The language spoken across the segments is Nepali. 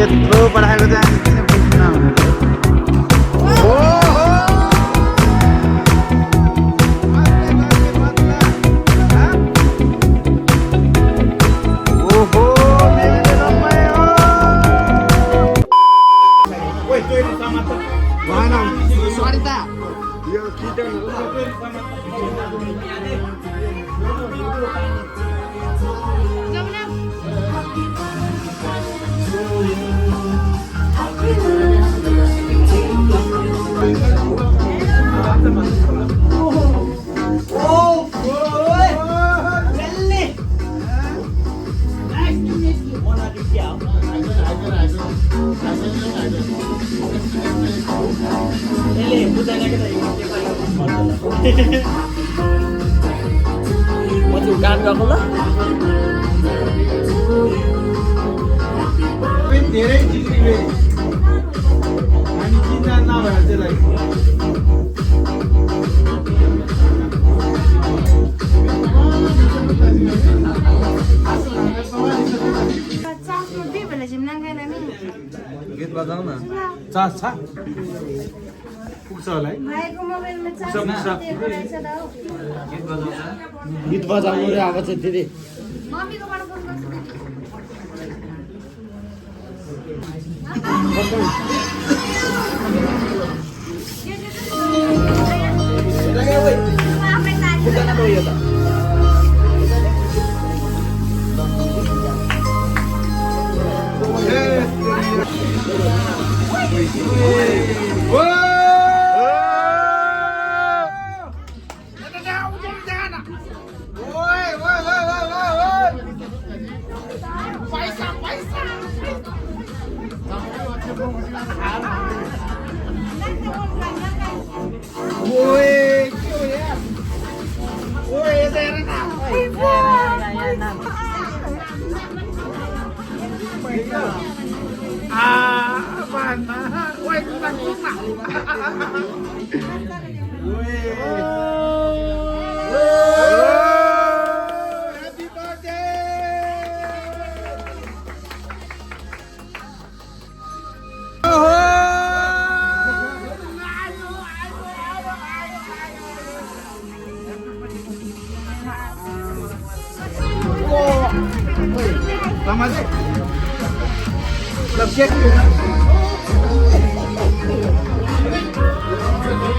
यत्रो पठाएको चाहिँ हामी किन खुसी नहुने त काम गएको ल धेरै जिग्री हामी चिन्ता नभएर त्यसलाई गीत बजाऊ न चास छ पुग्छ होला है गीत बजाउनु रे अब चाहिँ दिदी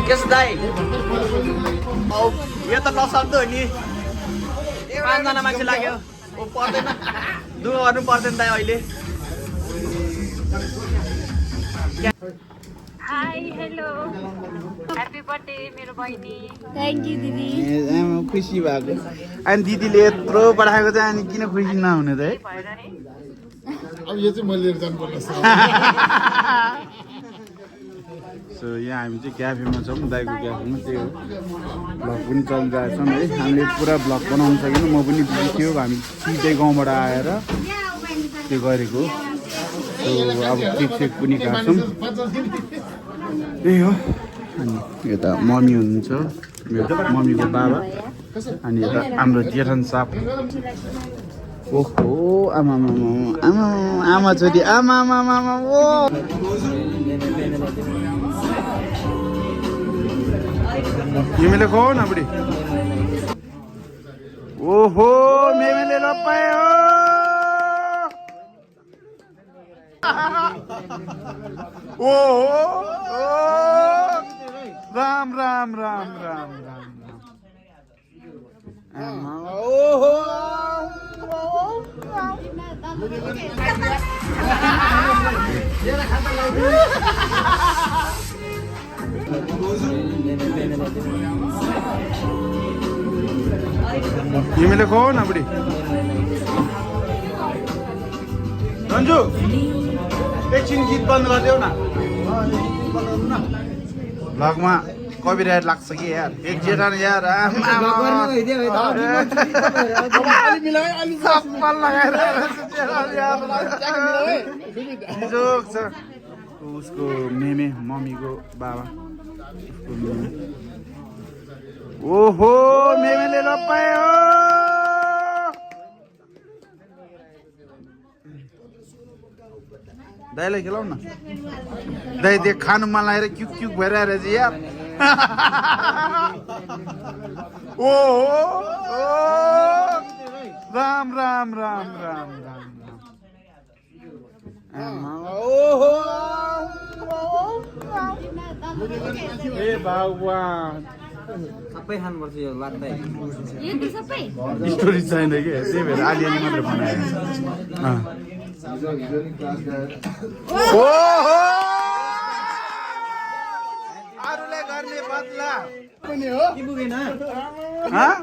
केस दाइ यो त नसक्दो हो नि 5 जना मान्छे लाग्यो पर्दैन दुःख गर्नु पर्दैन दाइ अहिले हाई हेलो ह्यापी बर्थडे मेरो बहिनी थ्याङ्क यू दिदी खुसी भएको अनि दिदीले यत्रो पठाएको चाहिँ अनि किन खुसी नहुने त है अब यो चाहिँ मैले लिएर जानुपर्छ सो यहाँ हामी चाहिँ क्याफेमा छौँ दाइको क्याफेमा त्यही हो भ्लग पनि चलिरहेको छौँ है हामीले पुरा भ्लग बनाउनु सकेन म पनि बिजी थियो हामी सिधै गाउँबाट आएर त्यो गरेको सो अब केक सेक पनि काट्छौँ त्यही हो अनि यता मम्मी हुनुहुन्छ मेरो मम्मीको बाबा अनि यता हाम्रो जेठन साप ओहो आमा आमा आमा छोरी आमा आमा आमा ओ तिमीले खाऊ न बुढी ओहो मेमेले लपायो ओहो राम राम राम राम राम ओहो तिमीले खाऊ न बुढी रन्जु एकछिन गीत बन्द गरिदेऊ न भ्लगमा कपिराइट लाग्छ कि यार एक जेठा यार उसको मेमे मम्मीको बाबा उसको मेमे ओहो मेमेले लपायो दाइलाई खेलाउ न दाइ त्यो खानु मन लागेर क्युक क्युक भइरहेको रहेछ यार ओ राम राम राम राम राम ए भगवान सबै खानुपर्छ यो लाग्दै स्टोरी छैन कि त्यही भएर आलियाले मात्र बनायो अरूले गर्ने बदला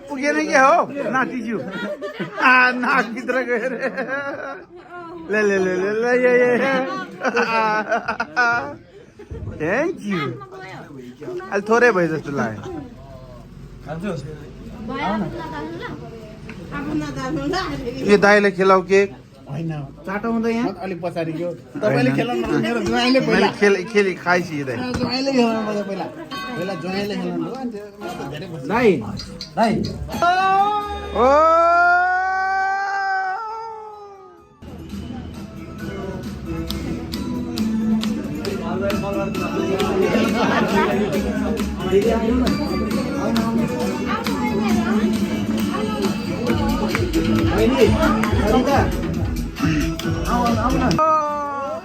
पुगेन के हो नातिज्यू नाकभित्र गएर ले ले ले ले ले थ्याङ्क यू अहिले थोरै भयो जस्तो लाग्यो यो दाइलाई खेलाउ केक चाटो हुँदै यहाँ अलिक पछाडि गयो तपाईँले खेलाउनु मेरो ज्वाइँले मैले खेली खाइसकेँ ज्वाइँले खेलाउनु पर्छ पहिला पहिला ज्वाइँले खेलाउनु हो अनि त्यो धेरै पछि दाइ दाइ ओ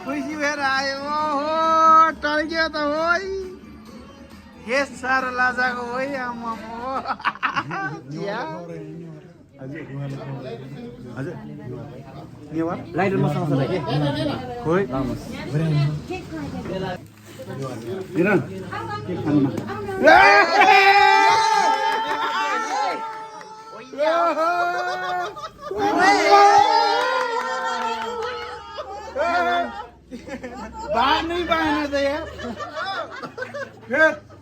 खुसी भएर आयो टल्क्यो त हो के साह्रो लाजाको हो आमा हजुर लाइटर मसँग छ के खोइ किरण के खानुमा बाहर नहीं बहाना था यार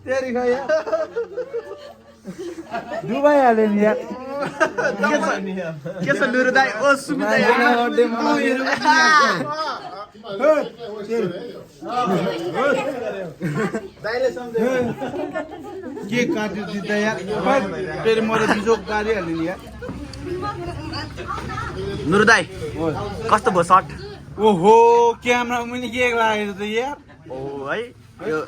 तेरी खा यार दुबई हाले नि यार के छ लुरु दाइ ओ सुमिता यार दाइले सम्झे के काट्यो दिदा यार फेरि म त बिजोक गाडिहाल्ने नि यार नुरु दाइ कस्तो भयो सर्ट ओहो क्यामेरा मुनि के लागेको त यार ओ है यो